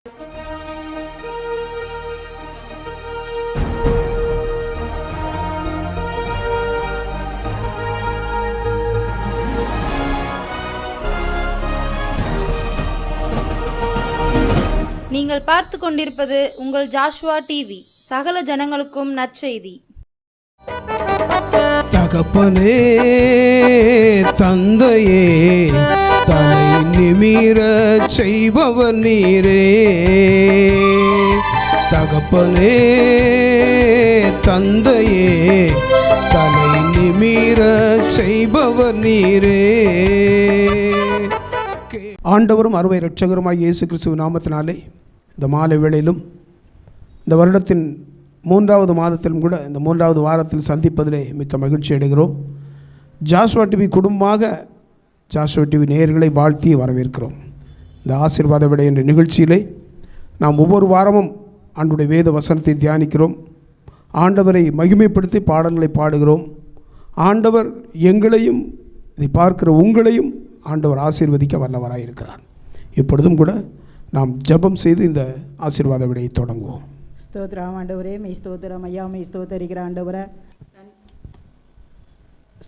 நீங்கள் பார்த்து கொண்டிருப்பது உங்கள் ஜாஷ்வா டிவி. சகல ஜனங்களுக்கும் நற்செய்தி. தகப்பனே, தந்தையே, தலை நிமிர செய்பவர் நீரே. தகப்பனே, தந்தையே, தலை நிமிர செய்பவர் நீரே. ஆண்டவரும் அருமை இரட்சகருமாய் இயேசு கிறிஸ்துவின் நாமத்தினாலே இந்த மாலை வேளையிலும் இந்த வருடத்தின் 3வது மாதத்திலும் கூட இந்த 3வது வாரத்தில் சந்திப்பதிலே மிக்க மகிழ்ச்சி அடைகிறோம். ஜாஷ்வா டிவி குடும்பமாக ஜாஷ்வா டிவி நேயர்களை வாழ்த்தி வரவேற்கிறோம். இந்த ஆசீர்வாத விடை என்ற நிகழ்ச்சியிலே நாம் ஒவ்வொரு வாரமும் ஆண்டவருடைய வேத வசனத்தை தியானிக்கிறோம். ஆண்டவரை மகிமைப்படுத்தி பாடல்களை பாடுகிறோம். ஆண்டவர் எங்களையும் இதை பார்க்கிற உங்களையும் ஆண்டவர் ஆசீர்வதிக்க வல்லவராக இருக்கிறார். இப்பொழுதும் கூட நாம் ஜெபம் செய்து இந்த ஆசீர்வாத விடையை தொடங்குவோம். ஸ்தோத்திரம் ஆண்டவரே, மெய் ஸ்தோத்திரம் ஐயா, மெய் ஸ்தோத்தரிக்கிற ஆண்டவரே.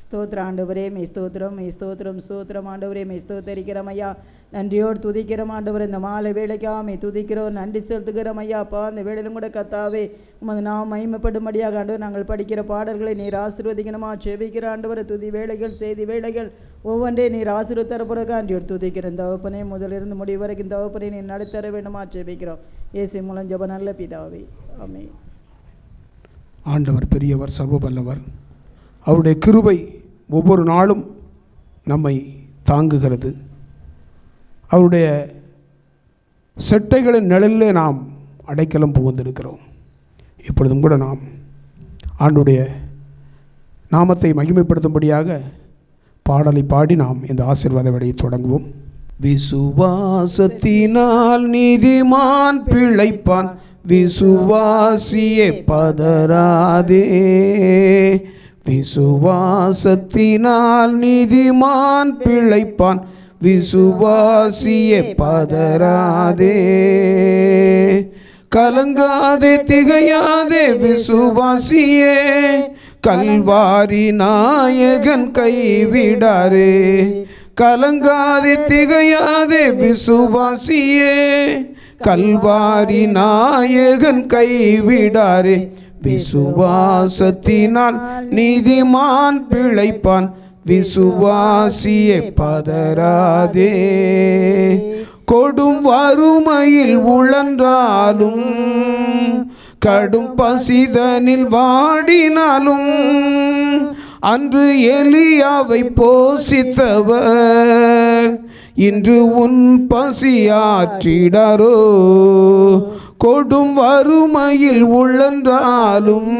ஸ்தோத்திரம் ஆண்டவரே, மெய் ஸ்தோத்திரம், மெய் ஸ்தோத்திரம், ஸ்தோத்திரம் ஆண்டவரே, மெய் ஸ்தோத்தரிக்கிறோம் ஐயா. நன்றியோடு துதிக்கிறோம் ஆண்டவரே. இந்த மாலை வேலைக்காமே துதிக்கிறோம், நன்றி செலுத்துகிறோம் ஐயா. அப்பா, அந்த வேலையிலும் கூட கத்தாவே உமது நாம் மகிமைப்படும்படியாக ஆண்டவர் நாங்கள் படிக்கிற பாடல்களை நீர் ஆசீர்வதிக்கணுமா செபிக்கிற ஆண்டவரை. துதி வேலைகள், செய்தி வேலைகள் ஒவ்வொன்றே நீர் ஆசீர்வதித்தர பிறகு அன்றியோடு துதிக்கிறேன் தகப்பனே. முதலிருந்து முடிவு வரைக்கும் தகப்பனே நீர் நடத்தர வேண்டுமா செபிக்கிறோம். இயேசு மூலம் ஜெப நல்ல பிதாவே, ஆமென். ஆண்டவர் பெரியவர், சர்வ வல்லவர். அவருடைய கிருபை ஒவ்வொரு நாளும் நம்மை தாங்குகிறது. அவருடைய செட்டைகளின் நிழலிலே நாம் அடைக்கலம் புகுந்திருக்கிறோம். இப்பொழுதும் கூட நாம் ஆண்டுடைய நாமத்தை மகிமைப்படுத்தும்படியாக பாடலை பாடி நாம் இந்த ஆசீர்வாத விடையை தொடங்குவோம். விசுவாசத்தினால் நீதிமான் பிழைப்பான், விசுவாசியே பதறாதே. விசுவாசத்தினால் நீதிமான் பிழைப்பான், விசுவாசியே பதறாதே. கலங்காதே, திகையாதே விசுவாசியே, கல்வாரி நாயகன் கைவிடாரே. கலங்காதே, திகையாதே விசுவாசியே, கல்வாரி நாயகன் கைவிடாரே. விசுவாசத்தினால் நீதிமான் பிழைப்பான், விசுவாசியே பதறாதே. கொடும் வறுமையில் உழன்றாலும், கடும் பசிதனில் வாடினாலும், அன்று எலியாவை போஷித்தவர் இன்று உன் பசியாற்றிடாரோ. கொடும் வறுமையில் உழன்றாலும்,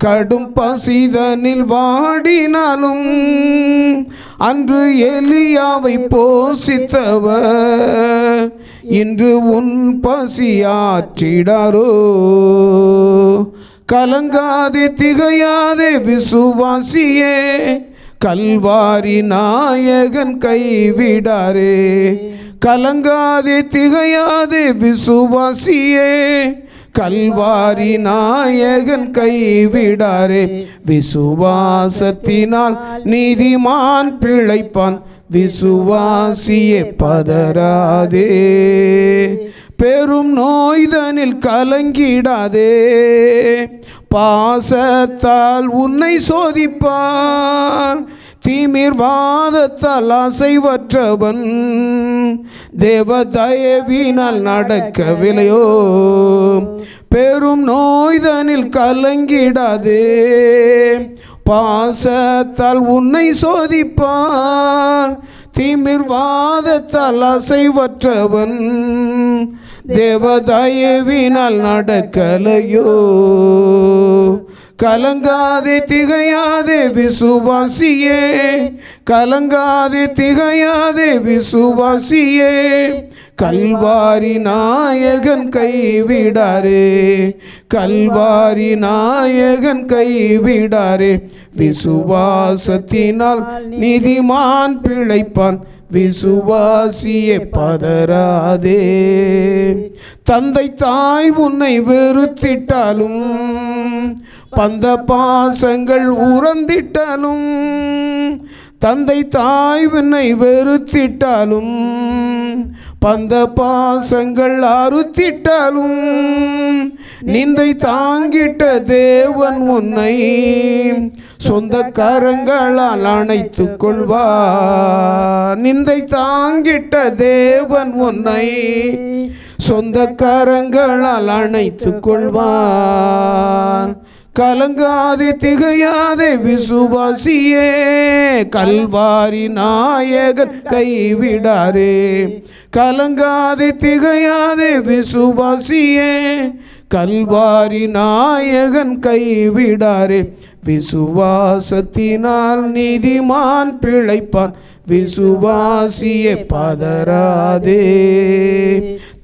கடும் பசிதனில் வாடினாலும், அன்று எலியாவை போஷித்தவர் இன்று உன் பசியாற்றிடாரோ. கலங்காதே, திகையாதே விசுவாசியே, கல்வாரி நாயகன் கைவிடாரே. கலங்காதே, திகையாதே விசுவாசியே, கல்வாரி நாயகன் கைவிடாரே. விசுவாசத்தினால் நீதிமான் பிழைப்பான், விசுவாசியே பதறாதே. பெரும் நோய்தனில் கலங்கிடாதே, பாசத்தால் உன்னை சோதிப்பார். திமிர்வாதத்தால் அசைவற்றவன் தேவ தயவினால் நடக்கவில்லையோ. பெரும் நோய்தனில் கலங்கிடாதே, பாசத்தால் உன்னை சோதிப்பார். திமிர்வாதத்தால் அசைவற்றவன் தேவ தயவினால் நடக்கலையோ. கலங்காதே, திகையாதே விசுவாசியே, கலங்காதே, திகையாதே விசுவாசியே, கல்வாரி நாயகன் கைவிடாரே. கல்வாரி நாயகன் கைவிடாரே. விசுவாசத்தினால் நீதிமான் பிழைப்பான், விசுவாசியே பதறாதே. தந்தை தாய் உன்னை வெறுத்திட்டாலும், பந்த பாசங்கள் உறந்திட்டாலும், தந்தை தாய் உன்னை வெறுத்திட்டாலும், பந்த பாசங்கள் அறுத்திட்டாலும், நிந்தை தாங்கிட்ட தேவன் உன்னை சொந்த கரங்களால் அணைத்துக் கொள்வார். நிந்தை தாங்கிட்ட தேவன் உன்னை சொந்த கரங்களால் அணைத்துக் கொள்வார். கலங்காதே திகையாதே விசுவாசியே, கல்வாரி நாயகன் கைவிடாரே. கலங்காதே திகையாதே விசுவாசியே, கல்வாரி நாயகன் கைவிடாரே. விசுவாசத்தினால் நீதிமான் பிழைப்பான், விசுவாசியே பதறாதே.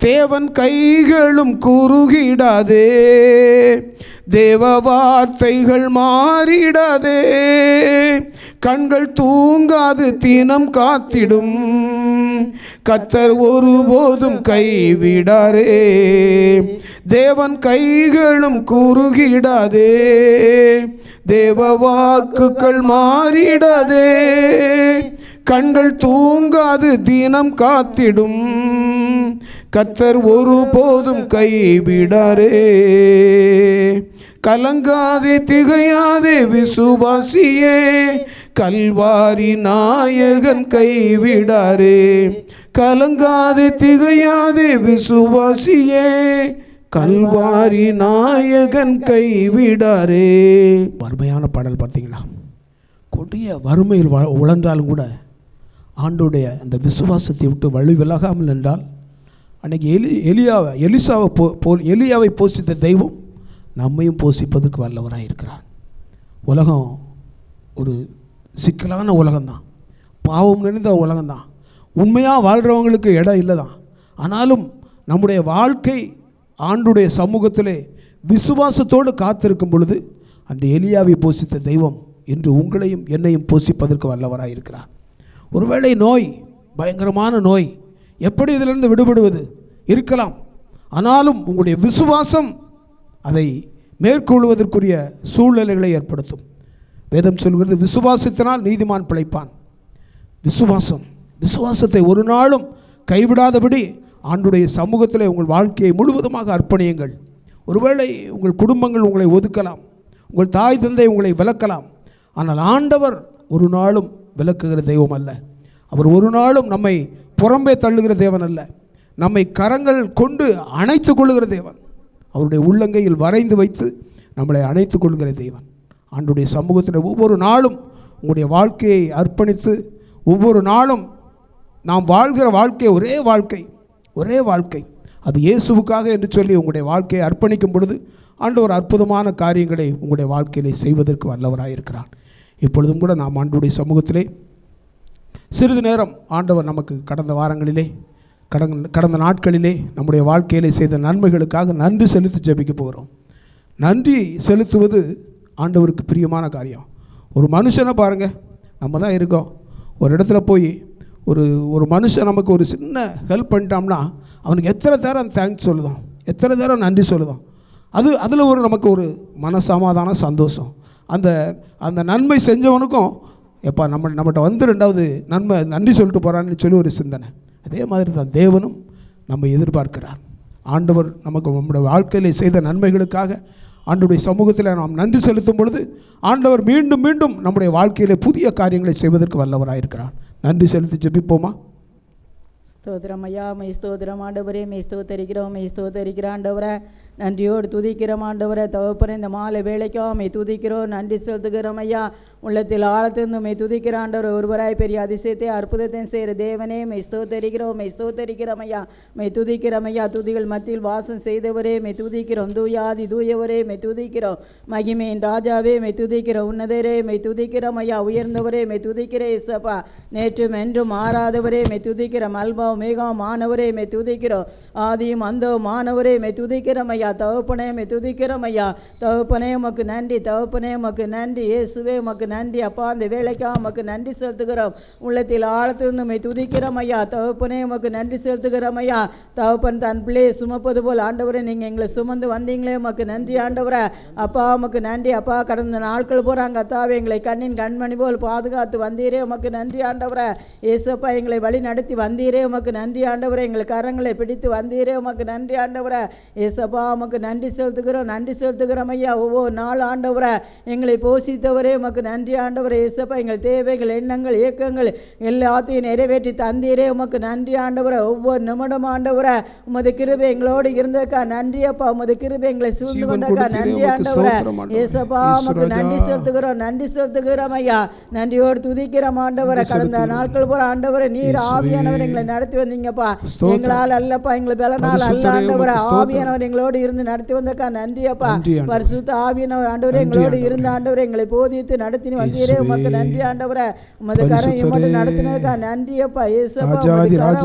தேவன் கைகளும் குறுகிடாதே, தேவ வார்த்தைகள் மாறிடாதே. கண்கள் தூங்காது தினம் காத்திடும், கர்த்தர் ஒருபோதும் கைவிடாரே. தேவன் கைகளும் குறுகிடாதே, தேவ வாக்குகள் மாறிடாதே. கண்கள் தூங்காது தினம் காத்திடும், கர்த்தர் ஒருபோதும் கைவிடாரே. கலங்காதே திகையாதே விசுவாசியே, கல்வாரி நாயகன் கைவிடாரே. கலங்காதே திகையாதே விசுவாசியே, கல்வாரி நாயகன் கைவிடாரே. அருமையான பாடல் பார்த்தீங்களா? கொடிய வறுமையில் உழந்தாலும் கூட ஆண்டோடைய அந்த விசுவாசத்தை விட்டு வழி விலகாமல் நின்றால், அன்றைக்கி எலியாவை போஷித்த தெய்வம் நம்மையும் போஷிப்பதற்கு வல்லவராக இருக்கிறார். உலகம் ஒரு சிக்கலான உலகம்தான், பாவம் நிறைந்த உலகம்தான், உண்மையாக வாழ்கிறவங்களுக்கு இடம் இல்லை தான். ஆனாலும் நம்முடைய வாழ்க்கை ஆண்டுடைய சமூகத்திலே விசுவாசத்தோடு காத்திருக்கும் பொழுது அந்த எலியாவை போஷித்த தெய்வம் இன்று உங்களையும் என்னையும் போஷிப்பதற்கு வல்லவராக இருக்கிறார். ஒருவேளை நோய், பயங்கரமான நோய், எப்படி இதிலிருந்து விடுபடுவது இருக்கலாம். ஆனாலும் உங்களுடைய விசுவாசம் அதை மேற்கொள்வதற்குரிய சூழ்நிலைகளை ஏற்படுத்தும். வேதம் சொல்கிறது, விசுவாசத்தினால் நீதிமான் பிழைப்பான். விசுவாசத்தை ஒரு நாளும் கைவிடாதபடி ஆண்டுடைய சமூகத்தில் உங்கள் வாழ்க்கையை முழுவதுமாக அர்ப்பணியுங்கள். ஒருவேளை உங்கள் குடும்பங்கள் உங்களை ஒதுக்கலாம், உங்கள் தாய் தந்தை உங்களை விலக்கலாம். ஆனால் ஆண்டவர் ஒரு நாளும் விலக்குகிற தெய்வம் அல்ல. அவர் ஒரு நாளும் நம்மை புறம்பே தள்ளுகிற தேவன் அல்ல. நம்மை கரங்கள் கொண்டு அணைத்து கொள்ளுகிற தேவன். அவருடைய உள்ளங்கையில் வரைந்து வைத்து நம்மளை அணைத்து கொள்கிற தேவன். ஆண்டுடைய சமூகத்தில் ஒவ்வொரு நாளும் உங்களுடைய வாழ்க்கையை அர்ப்பணித்து, ஒவ்வொரு நாளும் நாம் வாழ்கிற வாழ்க்கை ஒரே வாழ்க்கை அது இயேசுவுக்காக என்று சொல்லி உங்களுடைய வாழ்க்கையை அர்ப்பணிக்கும் பொழுது ஆண்டவர் அற்புதமான காரியங்களை உங்களுடைய வாழ்க்கையிலே செய்வதற்கு வல்லவராக இருக்கிறார். இப்பொழுதும் கூட நாம் ஆண்டுடைய சமூகத்திலே சிறிது நேரம் ஆண்டவர் நமக்கு கடந்த வாரங்களிலே கடந்த நாட்களிலே நம்முடைய வாழ்க்கையிலே செய்த நன்மைகளுக்காக நன்றி செலுத்தி ஜெபிக்க போகிறோம். நன்றி செலுத்துவது ஆண்டவருக்கு பிரியமான காரியம். ஒரு மனுஷனை பாருங்கள், நம்ம தான் இருக்கோம், ஒரு இடத்துல போய் ஒரு மனுஷன் நமக்கு ஒரு சின்ன ஹெல்ப் பண்ணிட்டோம்னா அவனுக்கு எத்தனை தேரம் தேங்க்ஸ் சொல்லுதோம், எத்தனை தேரம் நன்றி சொல்லுதோம். அதில் நமக்கு ஒரு மனசமாதான சந்தோஷம். அந்த நன்மை செஞ்சவனுக்கும் எப்பா நம்மகிட்ட வந்து ரெண்டாவது நன்றி சொல்லிட்டு போகிறான்னு சொல்லி ஒரு சிந்தனை. அதே மாதிரி தான் தேவனும் நம்ம எதிர்பார்க்கிறார். ஆண்டவர் நமக்கு நம்முடைய வாழ்க்கையில் செய்த நன்மைகளுக்காக ஆண்டவருடைய சமூகத்தில் நாம் நன்றி செலுத்தும் பொழுது ஆண்டவர் மீண்டும் மீண்டும் நம்முடைய வாழ்க்கையில் புதிய காரியங்களை செய்வதற்கு வல்லவராக இருக்கிறார். நன்றி செலுத்தி ஜெபிப்போமா? ஸ்தோத்திரம் ஐயா, மெய் ஸ்தோத்திரம் ஆண்டவரே, மெய் ஸ்தோத்தரிக்கிறோம், மெய் ஸ்தோத்தரிக்கிற ஆண்டவரை நன்றியோடு துதிக்கிறோம் ஆண்டவரை. தகப்பனே, இந்த மாலை வேலைக்கும் மெய் துதிக்கிறோம், நன்றி செலுத்துகிறோம் ஐயா. உள்ளத்தில் ஆழத்திருந்து மெய் துதிக்கிற ஆண்டவர், ஒருவராய் பெரிய அதிசயத்தை அற்புதத்தையும் செய்கிற தேவனே மெய் ஸ்தோத்தரிக்கிறோம், மெய் ஸ்தோத்தரிக்கிறோம் ஐயா. மெய் துதிக்கிறோம் ஐயா. துதிகள் மத்தியில் வாசம் செய்தவரே மெய் துதிக்கிறோம். தூயாதி தூயவரே மெய் துதிக்கிறோம். மகிமையின் ராஜாவே மெய் துதிக்கிறோம். உன்னதரே மெய் துதிக்கிறோம் ஐயா. உயர்ந்தவரே மெய் துதிக்கிறே இசப்பா. நேற்றும் என்றும் மாறாதவரே மெய் துதிக்கிறோம். அல்பா மேகா மானவரே மெய் துதிக்கிறோம். ஆதியும் அந்த மானவரே மெய் துதிக்கிறோம் ஐயா. தகப்பனே மெய் துதிக்கிறோம் ஐயா. தகப்பனே உமக்கு நன்றி, தகப்பனே உமக்கு நன்றி, இயேசுவே உமக்கு நன்றி அப்பா. அந்த வேலைக்காக உமக்கு நன்றி செலுத்துகிறோம். உள்ளத்தில் ஆழத்திலிருந்து உம்மை துதிக்கிறோம் ஐயா. தகப்பனே உமக்கு நன்றி செலுத்துகிறோம் ஐயா. தகப்பன் தன் பிள்ளையை சுமப்பது போல் ஆண்டவரே நீங்கள் எங்களை சுமந்து வந்தீங்களே உமக்கு நன்றி ஆண்டவரே. அப்பா உமக்கு நன்றி அப்பா. கடந்த நாட்கள் போகிறாங்க அத்தாவே எங்களை கண்ணின் கண்மணி போல் பாதுகாத்து வந்தீரே உமக்கு நன்றி ஆண்டவரே. ஏசப்பா எங்களை வழி நடத்தி வந்தீரே உமக்கு நன்றி ஆண்டவரே. எங்களை கரங்களை பிடித்து வந்தீரே உமக்கு நன்றி ஆண்டவரே. ஏசப்பா உமக்கு நன்றி செலுத்துகிறோம், நன்றி செலுத்துகிறோம் ஐயா. ஒவ்வொரு நாள் ஆண்டவரே எங்களை போஷித்தவரே உமக்கு நன்றி ஆண்டவரே. ஏசப்பா எங்கள் தேவைகள் எண்ணங்கள் இயக்கங்கள் எல்லாத்தையும் நிறைவேற்றி தந்தீரே உமக்கு நன்றி ஆண்டவரே. ஒவ்வொரு நிமிடம் ஆண்டவரே உமது கிருபை எங்களோடு இருந்தக்கா நன்றி அப்பா. உமது கிருபை எங்களை சூழ்ந்து கொண்டக்கா நன்றி ஆண்டவரே. ஏசப்பா உமக்கு நன்றி செலுத்துகிறோம், நன்றி செலுத்துகிறோம் ஐயா. நன்றியோடு துதிக்கிறோம் ஆண்டவரை. கடந்த நாட்கள் போற ஆண்டவரை நீர் ஆவியானவர் எங்களை நடத்தி வந்தீங்கப்பா. எங்களால் அல்லப்பா, எங்களை பலனால் அல்ல ஆண்டவரை. ஆவியானவர் எங்களோடு இருந்து நடத்தி வந்தக்கா நன்றி அப்பா. பரிசுத்த ஆவியானவர் ஆண்டவரே எங்களோடு இருந்த ஆண்டவரை எங்களை போதித்து நடத்தி வந்தீரே உமக்கு நன்றி ஆண்டவரை. உமது கரம் எம்மோடு நடத்தினதுக்கா நன்றி அப்பா. ஏசப்பா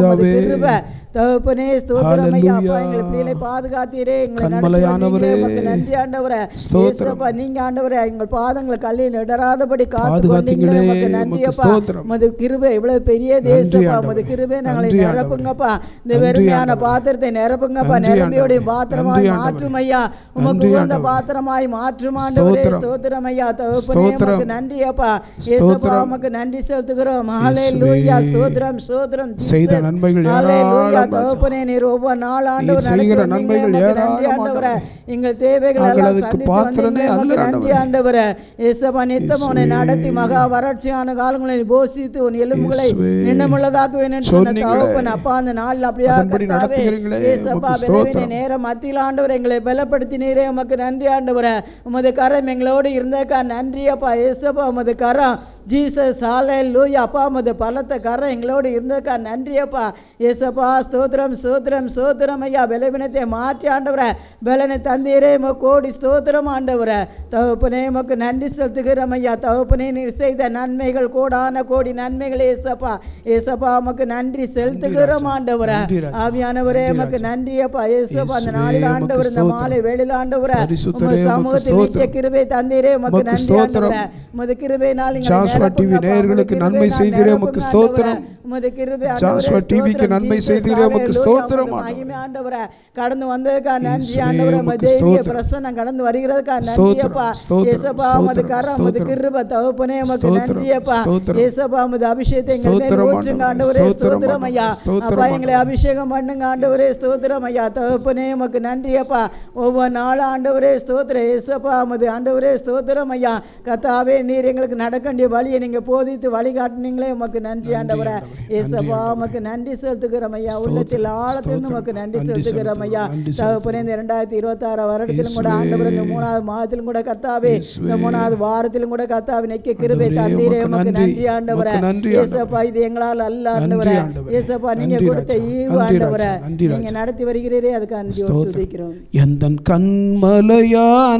உமது கிருபை தகப்பனே ஸ்தோத்திரம் ஐயா. அப்பா எங்களை பிள்ளைகளை பாதுகாத்தீரே எங்களை நடத்தி உமக்கு நன்றி ஆண்டவரை. ஏசப்பா நீங்க ஆண்டவரை எங்கள் பாதங்களை கல்லில் இடராதபடி காத்து கொண்டீங்களே உமக்கு நன்றி அப்பா. உமது கிருபை இவ்வளவு பெரிய தேசப்பா. உமது கிருபை நாங்களை நிரப்புங்கப்பா. இந்த வெறுமையான பாத்திரத்தை நிரப்புங்கப்பா. நிரம்பியோடைய பாத்திரமாய் மாற்றும் ஐயா. உமக்கு உகந்த பாத்திரமாய் மாற்றும் ஆண்டவரே. ஸ்தோத்திரம் ஐயா. தகப்பனே உமக்கு நன்றி அப்பா. ஏசப்பா உமக்கு நன்றி செலுத்துகிறோம். ஹல்லேலூயா. ஸ்தோத்திரம் ஸ்தோத்திரம். செய்த நன்மைகள் ஹல்லேலூயா. தகப்பனே நீர் ஒவ்வொரு நாள் ஆண்டவர் செய்கிற நன்மைகள் நன்றி ஆண்டவரே. எங்கள் தேவைகள் எல்லாம் சந்தித்து வந்தீங்களே உமக்கு நன்றி ஆண்டவரே. ஏசப்பா நித்தம் உன்னை நடத்தி மகா வறட்சியான காலங்களில் போஷித்து உன் எலும்புகளை எண்ணமுள்ளதாக்குவேன் என்று சொன்ன தகப்பன் அப்பா அந்த நாளில் அப்படியா கர்த்தாவே. ஏசப்பா பலவீன நேரம் மத்தியில் ஆண்டவர் எங்களை பலப்படுத்தினீரே உமக்கு நன்றி ஆண்டவரே. உமது கரம் எங்களோடு இருந்தக்கா நன்றி அப்பா. ஏசப்பா உமது கரம் ஜீசஸ் ஹல்லேலூயா அப்பா. உமது பலத்த கரம் எங்களோடு இருந்தக்கா நன்றி அப்பா. ஏசப்பா ஸ்தோத்திரம் ஸ்தோத்திரம் ஸ்தோத்திரம் ஐயா. பலவீனத்தை மாற்றி ஆண்டவரே பலனை தந்தீரே கோடி ஸ்தோத்திரம் ஆண்டவரே. தகப்பனே உமக்கு நன்றி செலுத்துகிறோம் ஐயா. தகப்பனே நீர் செய்த நன்மைகள் கோடான கோடி நன்மைகள் ஏசப்பா. ஏசப்பா உமக்கு நன்றி செலுத்துகிறோம் ஆண்டவரே. ஆவியானவரே உமக்கு நன்றி அப்பா. ஏசப்பா அந்த நாளில் ஆண்டவர் இந்த மாலை வேளையில் ஆண்டவரே உமது சமூகத்தில் நித்திய கிருபை தந்தீரே உமக்கு நன்றி ஆண்டவரே. உமது கிருபையினால் ஜாஸ்வா டிவி நேயர்களுக்கு நன்மை செய்தீரே உமக்கு ஸ்தோத்திரம். உமது கிருபை ஜாஸ்வா டிவிக்கு நன்மை செய்தீரே உமக்கு ஸ்தோத்திரம். மகிமை ஆண்டவரே கடந்து வந்ததுக்கா நன்றி ஆண்டவரே. உமது தேவிய பிரசன்னம் கடந்து வருகிறதுக்கா நன்றி அப்பா. ஏசப்பா உமது கரம் உமது கிருபை தகப்பனே உமக்கு நன்றி அப்பா. ஏசப்பா உமது அபிஷேகத்தை எங்கள் மேல் ஊற்றுங்க ஆண்டவரே. ஸ்தோத்திரம் ஐயா. அப்பா எங்களை அபிஷேகம் பண்ணுங்க ஆண்டவரே. ஸ்தோத்திரம் ஐயா. தகப்பனே உமக்கு நன்றி அப்பா. ஒவ்வொரு நாள் ஆண்டவரே ஸ்தோத்திரம். ஏசப்பா உமது ஆண்டவரே ஸ்தோத்திரம் ஐயா. கர்த்தாவே நீர் எங்களுக்கு நடக்க வேண்டிய வழியை நீங்க போதித்து வழிகாட்டினீங்களே உமக்கு நன்றி ஆண்டவரே. ஏசப்பா உமக்கு நன்றி செலுத்துகிறோம் ஐயா. உள்ளத்தில் ஆழத்திலிருந்து உமக்கு நன்றி செலுத்துகிறோம் ஐயா. தகப்பனே இந்த 2026 வருடத்திலும் கூட ஆண்டவர் இந்த 3வது மாதத்திலும் கூட கர்த்தாவே இந்த 3வது வாரத்திலும் கூட கர்த்தாவே நிக்க கிருபை தந்தீரே உமக்கு நன்றி ஆண்டவரே. ஏசப்பா இது எங்களால் அல்ல ஆண்டவரே. ஏசப்பா நீங்க கொடுத்த ஈவு ஆண்டவரே நீங்க நடத்தி வருகிறீரே அதுக்கு நன்றி துதிக்கிறோம். எந்தன் கண்மலையானவரே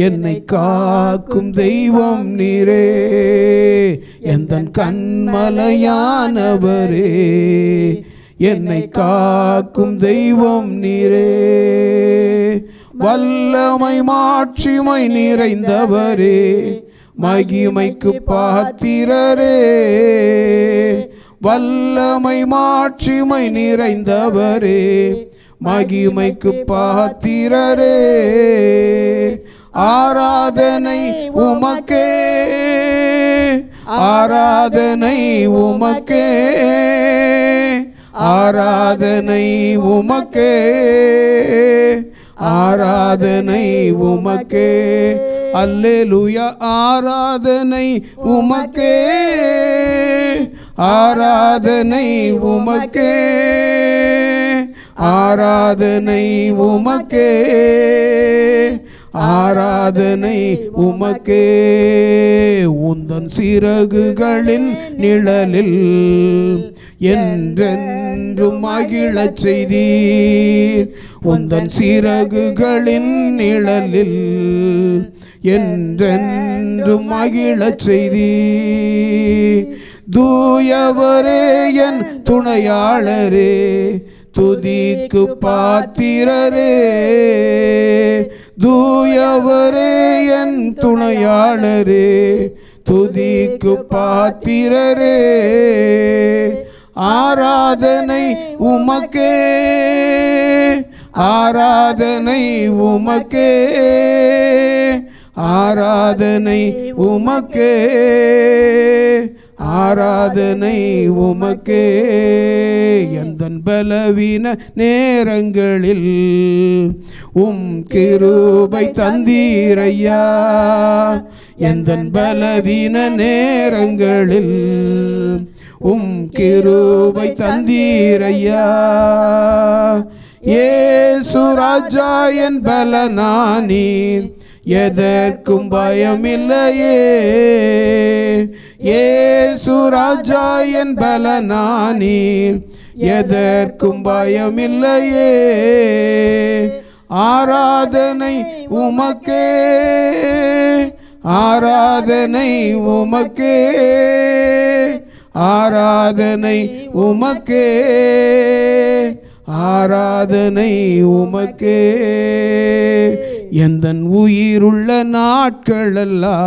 என்னை காக்கும் தெய்வம் நீரே. எந்தன் கண்மலையானவரே என்னை காக்கும் தெய்வம் நீரே. வல்லமை மாட்சிமை நிறைந்தவரே மகிமைக்கு பாத்திரரே. வல்லமை மாட்சிமை நிறைந்தவரே மகிமைக்கு பாத்திரரே. ஆராதனை உமக்கே ஆராதனை உமக்கே ஆராதனை உமக்கே ஆராதனை உமக்கே. அல்லேலூயா. ஆராதனை உமக்கே ஆராதனை உமக்கே ஆராதனை உமக்கே ஆராதனை உமக்கே. உந்தன் சிறகுகளின் நிழலில் என்றென்றும் மகிழச் செய்தீர். உந்தன் சிறகுகளின் நிழலில் என்றென்றும் மகிழச் செய்தீர். தூயவரே என் துணையாளரே துதிக்கு பாத்திரரே. தூயவரே என் துணையாளரே, துதிக்கு பாத்திரரே, ஆராதனை உமக்கே, ஆராதனை உமக்கே, ஆராதனை உமக்கே, ஆராதனை உமக்கே. எந்தன் பலவீன நேரங்களில் கிருபை தந்தீரையா, எந்தன் பலவீன நேரங்களில் கிருபை தந்தீரையா. இயேசு ராஜா என் பலனானீர், எதற்கும் பயமில்லையே. இயேசு ராஜா என் பலனானீர், எதற்கும் பயமில்லையே. ஆராதனை உமக்கே, ஆராதனை உமக்கே, ஆராதனை உமக்கே, ஆராதனை உமக்கே. எந்தன் உயிருள்ள நாட்களெல்லாம்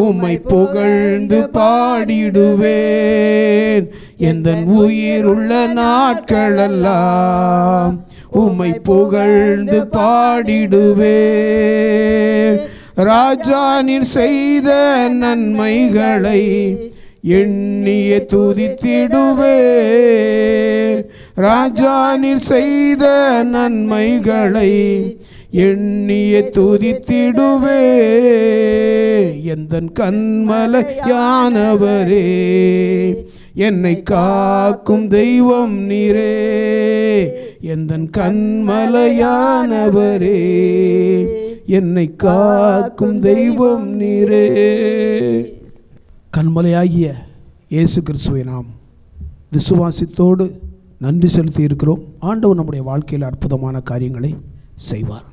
உம்மை புகழ்ந்து பாடிடுவேன். எந்தன் உயிருள்ள நாட்களெல்லாம் உம்மை புகழ்ந்து பாடிடுவேன். ராஜா நீர் செய்த நன்மைகளை எண்ணிய துதித்திடுவே. ராஜா நீர் செய்த நன்மைகளை எண்ணிய துதித்திடுவே. எந்தன் கண்மலையானவரே, என்னை காக்கும் தெய்வம் நீரே. எந்தன் கண்மலையானவரே, என்னை காக்கும் தெய்வம் நீரே. கண்மலையாகிய இயேசு கிறிஸ்துவை நாம் விசுவாசத்தோடு நன்றி செலுத்தி இருக்கிறோம். ஆண்டவர் நம்முடைய வாழ்க்கையில் அற்புதமான காரியங்களை செய்வார்.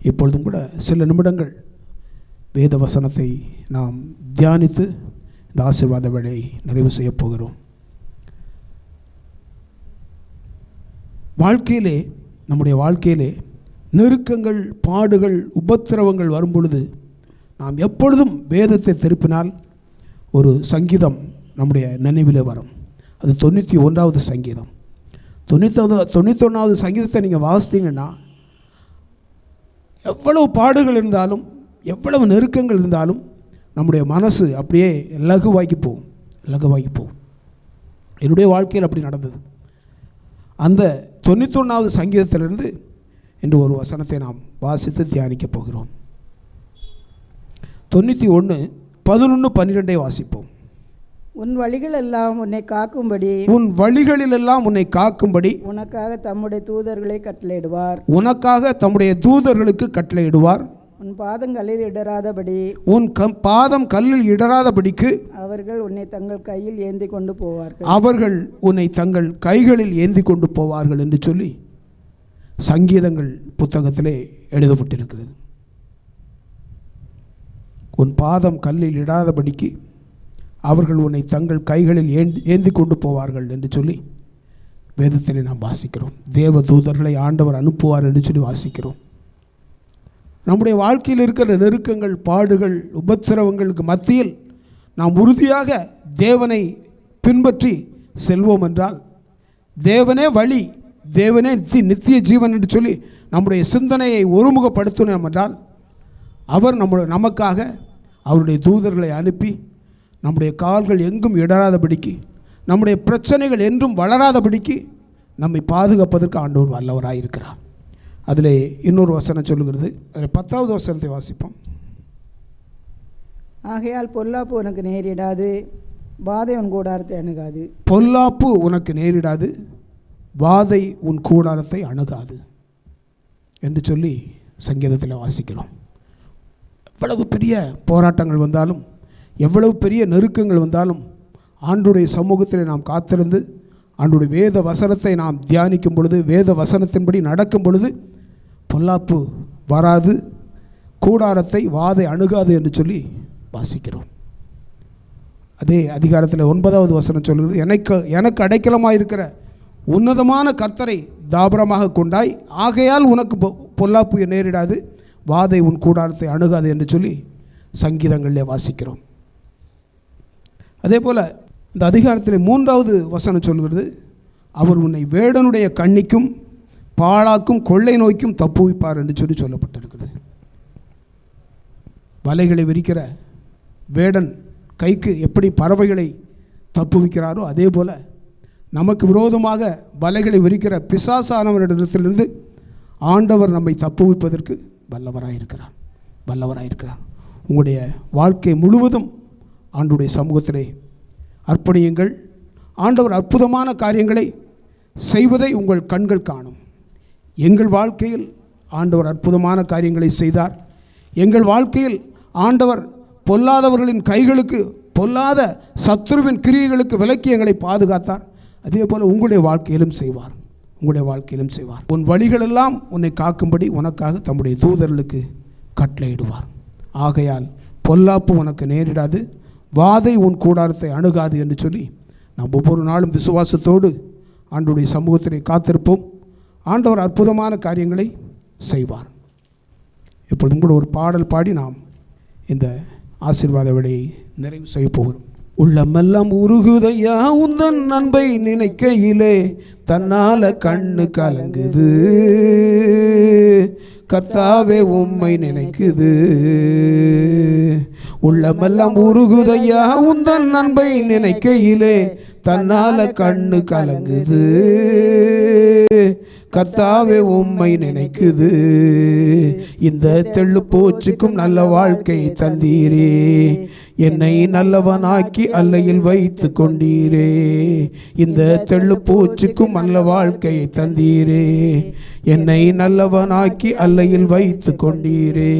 இப்பொழுதும் கூட சில நிமிடங்கள் வேத வசனத்தை நாம் தியானித்து இந்த ஆசீர்வாத வேளையை நிறைவு செய்ய போகிறோம். வாழ்க்கையிலே, நம்முடைய வாழ்க்கையிலே நெருக்கங்கள், பாடுகள், உபத்திரவங்கள் வரும் பொழுது நாம் எப்பொழுதும் வேதத்தை திருப்பினால் ஒரு சங்கீதம் நம்முடைய நினைவிலே வரும். அது 91வது சங்கீதம். 91வது சங்கீதத்தை நீங்கள் வாசித்தீங்கன்னா, எவ்வளவு பாடுகள் இருந்தாலும், எவ்வளவு நெருக்கங்கள் இருந்தாலும் நம்முடைய மனசு அப்படியே லகுவாக்கி போகும், லகுவாக்கி போகும். என்னுடைய வாழ்க்கையில் அப்படி நடந்தது. அந்த 91வது சங்கீதத்திலிருந்து இன்று ஒரு வசனத்தை நாம் வாசித்து தியானிக்கப் போகிறோம். 91, 11, 12 வாசிப்போம். உன் வழிகள் எல்லாம் உன்னை காக்கும்படி, உன் வழிகளிலெல்லாம் உன்னை காக்கும்படி உனக்காக தம்முடைய தூதர்களை கட்டளையிடுவார். உனக்காக தம்முடைய தூதர்களுக்கு கட்டளையிடுவார். உன் பாதங்களில் இடராதபடி, உன் பாதம் கல்லில் இடராதபடிக்கு அவர்கள் உன்னை தங்கள் கையில் ஏந்தி கொண்டு போவார்கள். அவர்கள் உன்னை தங்கள் கைகளில் ஏந்தி கொண்டு போவார்கள் என்று சொல்லி சங்கீதங்கள் புத்தகத்திலே எழுதப்பட்டிருக்கிறது. உன் பாதம் கல்லில் இடாதபடிக்கு அவர்கள் உன்னை தங்கள் கைகளில் ஏந்தி கொண்டு போவார்கள் என்று சொல்லி வேதத்திலே நாம் வாசிக்கிறோம். தேவ தூதர்களை ஆண்டவர் அனுப்புவார் என்று சொல்லி வாசிக்கிறோம். நம்முடைய வாழ்க்கையில் இருக்கிற நெருக்கங்கள், பாடுகள், உபத்திரவங்களுக்கு மத்தியில் நாம் உறுதியாக தேவனை பின்பற்றி செல்வோம் என்றால், தேவனே வழி, தேவனே நித்திய ஜீவன் என்று சொல்லி நம்முடைய சிந்தனையை ஒருமுகப்படுத்தினோம் என்றால், அவர் நமக்காக அவருடைய தூதர்களை அனுப்பி நம்முடைய கால்கள் எங்கும் இடராதபடிக்கு, நம்முடைய பிரச்சனைகள் என்றும் வளராதபடிக்கு நம்மை பாதுகாப்பதற்கு ஆண்டவர் வல்லவராயிருக்கிறார். அதில் இன்னொரு வசனம் சொல்லுகிறது. அதில் 10வது வசனத்தை வாசிப்போம். ஆகையால் பொல்லாப்பு உனக்கு நேரிடாது, வாதை உன் கூடாரத்தை அணுகாது. பொல்லாப்பு உனக்கு நேரிடாது, வாதை உன் கூடாரத்தை அணுகாது என்று சொல்லி சங்கீதத்தில் வாசிக்கிறோம். எவ்வளவு பெரிய போராட்டங்கள் வந்தாலும், எவ்வளவு பெரிய நெருக்கங்கள் வந்தாலும், ஆண்டுடைய சமூகத்தில் நாம் காத்திருந்து ஆண்டுடைய வேத வசனத்தை நாம் தியானிக்கும் பொழுது, வேத வசனத்தின்படி நடக்கும் பொழுது பொல்லாப்பு வராது, கூடாரத்தை வாதை அணுகாது என்று சொல்லி வாசிக்கிறோம். அதே அதிகாரத்தில் 9வது வசனம் சொல்கிறது, எனக்கு அடைக்கலமாக இருக்கிற உன்னதமான கர்த்தரை தாபரமாக கொண்டாய், ஆகையால் உனக்கு பொல்லாப்பு நேரிடாது, வாதை உன் கூடாரத்தை அணுகாது என்று சொல்லி சங்கீதங்களிலே வாசிக்கிறோம். அதே போல் இந்த அதிகாரத்தில் 3வது வசனம் சொல்கிறது, அவர் உன்னை வேடனுடைய கண்ணிக்கும் பாழாக்கும் கொள்ளை நோய்க்கும் தப்புவிப்பார் என்று சொல்லி சொல்லப்பட்டிருக்கிறது. வலைகளை விரிக்கிற வேடன் கைக்கு எப்படி பறவைகளை தப்புவிக்கிறாரோ அதே போல் நமக்கு விரோதமாக வலைகளை விரிக்கிற பிசாசானவரிடத்திலிருந்து ஆண்டவர் நம்மை தப்புவிப்பதற்கு வல்லவராயிருக்கிறார். உங்களுடைய வாழ்க்கை முழுவதும் ஆண்டவருடைய சமூகத்திலே அர்ப்பணியுங்கள். ஆண்டவர் அற்புதமான காரியங்களை செய்வதை உங்கள் கண்கள் காணும். எங்கள் வாழ்க்கையில் ஆண்டவர் அற்புதமான காரியங்களை செய்தார். எங்கள் வாழ்க்கையில் ஆண்டவர் பொல்லாதவர்களின் கைகளுக்கு, பொல்லாத சத்துருவின் கிரியைகளுக்கு விலக்கி எங்களை பாதுகாத்தார். அதே போல் உங்களுடைய வாழ்க்கையிலும் செய்வார். உன் வழிகளெல்லாம் உன்னை காக்கும்படி உனக்காக தம்முடைய தூதர்களுக்கு கட்டளையிடுவார். ஆகையால் பொல்லாப்பு உனக்கு நேரிடாது, வாதை உன் கூடாரத்தை அணுகாது என்று சொல்லி நாம் ஒவ்வொரு நாளும் விசுவாசத்தோடு ஆண்டவருடைய சமூகத்திலே காத்திருப்போம். ஆண்டவர் அற்புதமான காரியங்களை செய்வார். இப்பொழுதும் கூட ஒரு பாடல் பாடி நாம் இந்த ஆசீர்வாத விடையை நிறைவு செய்ய போகிறோம். உள்ளமெல்லாம் உருகுதையா உந்தன் அன்பை நினைக்கையிலே, தன்னால கண்ணு கலங்குது, கர்த்தாவே உம்மை நினைக்குது. உள்ளமெல்லாம் உருகுதையா உந்தன் அன்பை நினைக்கையிலே, தன்னால கண்ணு கலங்குது, கர்த்தாவே உம்மை நினைக்குது. இந்த தெள்ளு போச்சுக்கும் நல்ல வாழ்க்கை தந்தீரே, என்னை நல்லவனாக்கி அல்லையில் வைத்து கொண்டீரே. இந்த தெள்ளு போச்சுக்கும் நல்ல வாழ்க்கையை தந்தீரே, என்னை நல்லவனாக்கி அல்லையில் வைத்து கொண்டீரே.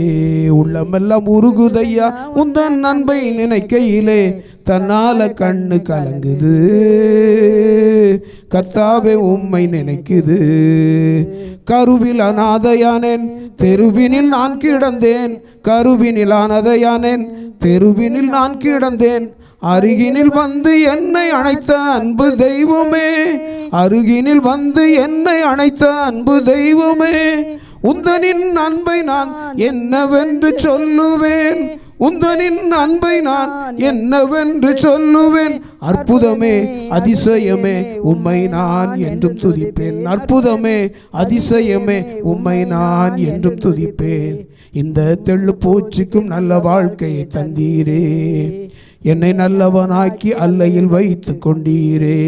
உள்ளமெல்லாம் உருகுதையா உந்தன் அன்பை நினைக்கையிலே, தன்னால கண்ணு கலங்குது, கர்த்தாவே உம்மை நினைக்குது. கருவில் அனாதையானேன், தெருவினில் நான் கிடந்தேன். கருவினில் அனாதையானேன், தெருவினில் நான் கிடந்தேன். அருகினில் வந்து என்னை அணைத்த அன்பு தெய்வமே, அருகினில் வந்து என்னை அணைத்த அன்பு தெய்வமே. உந்தனின் அன்பை நான் என்னவென்று சொல்லுவேன், உந்தனின் அன்பை நான் என்னவென்று சொல்லுவேன். அற்புதமே அதிசயமே உம்மை நான் என்றும் துதிப்பேன். அற்புதமே அதிசயமே உம்மை நான் என்றும் துதிப்பேன். இந்த தெள்ளு பூச்சிக்கும் நல்ல வாழ்க்கையை தந்தீரே, என்னை நல்லவனாக்கி அல்லையில் வைத்து கொண்டீரே.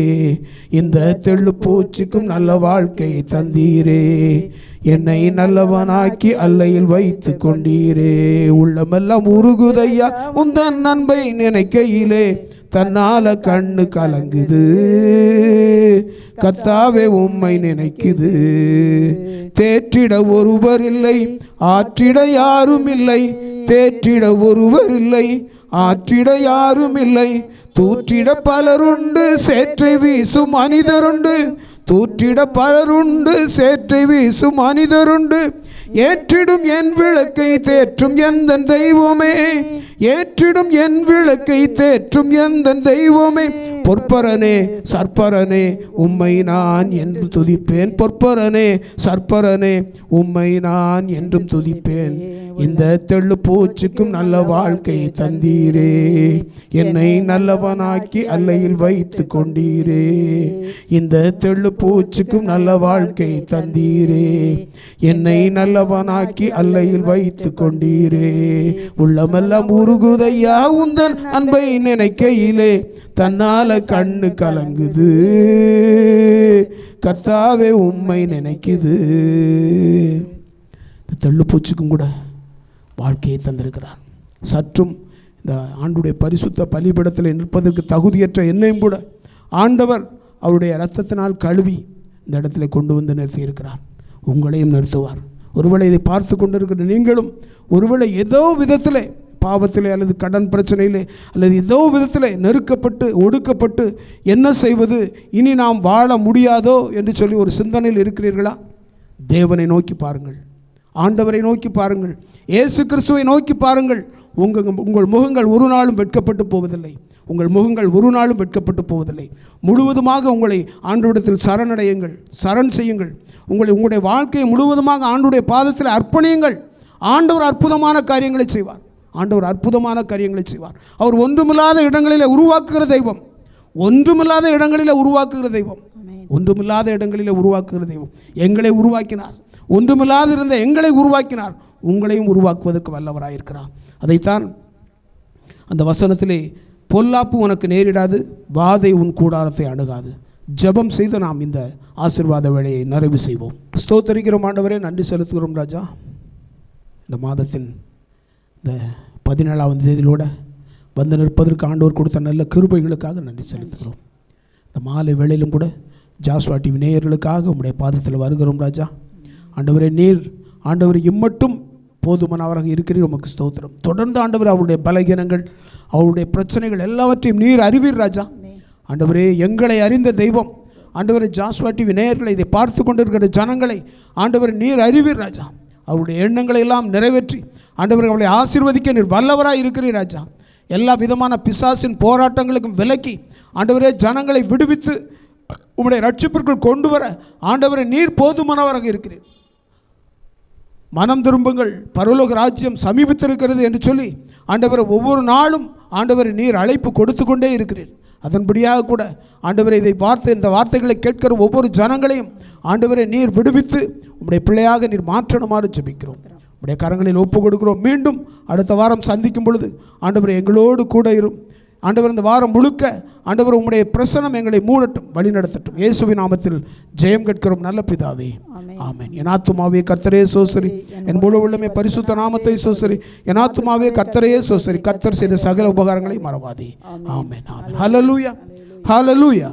இந்த தெள்ளு பூச்சிக்கும் நல்ல வாழ்க்கையை தந்தீரே, என்னை நல்லவனாக்கி அல்லையில் வைத்து கொண்டீரே. உள்ளமெல்லாம் உருகுதையா உந்தன் அன்பை நினைக்கையிலே, தன்னால கண்ணு கலங்குது, கர்த்தாவே உம்மை நினைக்குது. தேற்றிட ஒருவர் இல்லை, ஆற்றிட யாரும் இல்லை. தேற்றிட ஒருவர் இல்லை, ஆற்றிட யாரும் இல்லை. தூற்றிட பலருண்டு, சேற்றை வீசும் மனிதருண்டு. தூற்றிட பலருண்டு, சேற்றை வீசும் மனிதருண்டு. ஏற்றிடும் என் விளக்கை தேற்றும் எந்த தெய்வமே, ஏற்றிடும் என் விளக்கை தேற்றும் எந்த தெய்வமே. பொற்பரனே சற்பரனே உம்மை நான் என்றும் துதிப்பேன். பொற்பரனே சற்பரனே உம்மை நான் என்றும் துதிப்பேன். இந்த தெள்ளு பூச்சிக்கும் நல்ல வாழ்க்கை தந்தீரே, என்னை நல்லவனாக்கி அல்லையில் வைத்து கொண்டீரே. இந்த தெள்ளு பூச்சிக்கும் நல்ல வாழ்க்கை தந்தீரே, என்னை நல்லவனாக்கி அல்லையில் வைத்து கொண்டீரே. உள்ளமெல்லாம் உருகுதையா உந்தன் அன்பை நினைக்கையிலே, தன்னால கண்ணு கலங்குது, கர்த்தாவே உம்மை நினைக்குது. இந்த தெள்ளு பூச்சிக்கும் கூட வாழ்க்கையை தந்திருக்கிறார். சற்றும் இந்த ஆண்டுடைய பரிசுத்த பலிபீடத்தில் நிற்பதற்கு தகுதியற்ற என்னையும் கூட ஆண்டவர் அவருடைய இரத்தத்தினால் கழுவி இந்த இடத்துல கொண்டு வந்து நிறுத்தியிருக்கிறார். உங்களையும் நிறுத்துவார். ஒருவேளை இதை பார்த்து கொண்டிருக்கிற நீங்களும் ஒருவேளை ஏதோ விதத்தில் பாவத்திலே அல்லது கடன் பிரச்சனையிலே அல்லது ஏதோ விதத்தில் நெருக்கப்பட்டு ஒடுக்கப்பட்டு என்ன செய்வது, இனி நாம் வாழ முடியாதோ என்று சொல்லி ஒரு சிந்தனையில் இருக்கிறீர்களா? தேவனை நோக்கி பாருங்கள், ஆண்டவரை நோக்கி பாருங்கள், இயேசு கிறிஸ்துவை நோக்கி பாருங்கள். உங்கள் முகங்கள் ஒரு நாளும் வெட்கப்பட்டு போவதில்லை. உங்கள் முகங்கள் ஒரு நாளும் வெட்கப்பட்டு போவதில்லை. முழுவதுமாக உங்களை ஆண்டவரிடத்தில் சரணடையுங்கள், சரண் செய்யுங்கள். உங்களுடைய வாழ்க்கையை முழுவதுமாக ஆண்டவருடைய பாதத்தில் அர்ப்பணியுங்கள். ஆண்டவர் அற்புதமான காரியங்களை செய்வார். ஆண்டவர் அற்புதமான காரியங்களை செய்வார். அவர் ஒன்றுமில்லாத இடங்களில் உருவாக்குகிற தெய்வம். ஒன்றுமில்லாத இடங்களில் உருவாக்குகிற தெய்வம். ஒன்றுமில்லாத இடங்களில் உருவாக்குகிற தெய்வம். எங்களை உருவாக்கினார். ஒன்றுமில்லாத இருந்த எங்களை உருவாக்கினார். உங்களையும் உருவாக்குவதற்கு வல்லவராயிருக்கிறார். அதைத்தான் அந்த வசனத்திலே, பொல்லாப்பு உனக்கு நேரிடாது, வாதை உன் கூடாரத்தை அணுகாது. ஜெபம் செய்து நாம் இந்த ஆசீர்வாத வேளையை நிறைவு செய்வோம். ஸ்தோத்தரிக்கிறோம் ஆண்டவரே, நன்றி செலுத்துகிறோம் ராஜா. இந்த மாதத்தின் இந்த 17ஆம் தேதியிலோட வந்து நிற்பதற்கு ஆண்டவர் கொடுத்த நல்ல கிருபைகளுக்காக நன்றி செலுத்துகிறோம். இந்த மாலை வேளையிலும் கூட ஜாஸ்வா டிவி நேயர்களுக்காக உம்முடைய பாதத்தில் வருகிறோம் ராஜா. ஆண்டவரே, நீர் ஆண்டவர் இம்மட்டும் போதுமானவராக இருக்கிறீர். உமக்கு ஸ்தோத்திரம். தொடர்ந்து ஆண்டவர் அவருடைய பலகீனங்கள், அவருடைய பிரச்சனைகள் எல்லாவற்றையும் நீர் அறிவீர் ராஜா. ஆண்டவரே, எங்களை அறிந்த தெய்வம். ஆண்டவரே, ஜாஸ்வா டிவி நேயர்களை, இதை பார்த்து கொண்டிருக்கிற ஜனங்களை ஆண்டவர் நீர் அறிவீர் ராஜா. அவருடைய எண்ணங்களை எல்லாம் நிறைவேற்றி ஆண்டவர் அவளை ஆசீர்வதிக்க நீர் வல்லவராக இருக்கிறீர் ராஜா. எல்லா விதமான பிசாசின் போராட்டங்களுக்கும் விலக்கி ஆண்டவரே ஜனங்களை விடுவித்து உம்முடைய ரட்சிப்பிற்குள் கொண்டு வர ஆண்டவரை நீர் போதுமானவராக இருக்கிறீர். மனம் திரும்புங்கள், பரலோக ராஜ்யம் சமீபித்திருக்கிறது என்று சொல்லி ஆண்டவரை ஒவ்வொரு நாளும் ஆண்டவரை நீர் அழைப்பு கொடுத்து கொண்டே இருக்கிறீர். அதன்படியாக கூட ஆண்டவரை இதை பார்த்து இந்த வார்த்தைகளை கேட்கிற ஒவ்வொரு ஜனங்களையும் ஆண்டவரை நீர் விடுவித்து உம்முடைய பிள்ளையாக நீர் மாற்றணுமாறு ஜெபிக்கிறோம். உம்முடைய கரங்களில் ஒப்பு கொடுக்கிறோம். மீண்டும் அடுத்த வாரம் சந்திக்கும் பொழுது ஆண்டவரை எங்களோடு கூட இரும். ஆண்டவர் இந்த வாரம் முழுக்க ஆண்டவர் உம்முடைய பிரசன்னம் எங்களை மூடட்டும், வழி நடத்தட்டும். இயேசுவின் நாமத்தில் ஜெயம் கேட்கிறோம் நல்ல பிதாவே, ஆமென். என் ஆத்துமாவே கர்த்தரே சோசரி, என் முழு உள்ளமே பரிசுத்த நாமத்தை சோசரி. என் ஆத்துமாவே கர்த்தரையே சோசரி. கர்த்தர் செய்த சகல உபகாரங்களை மறவாதே. ஆமென், ஆமென். ஹல்லேலூயா, ஹல்லேலூயா.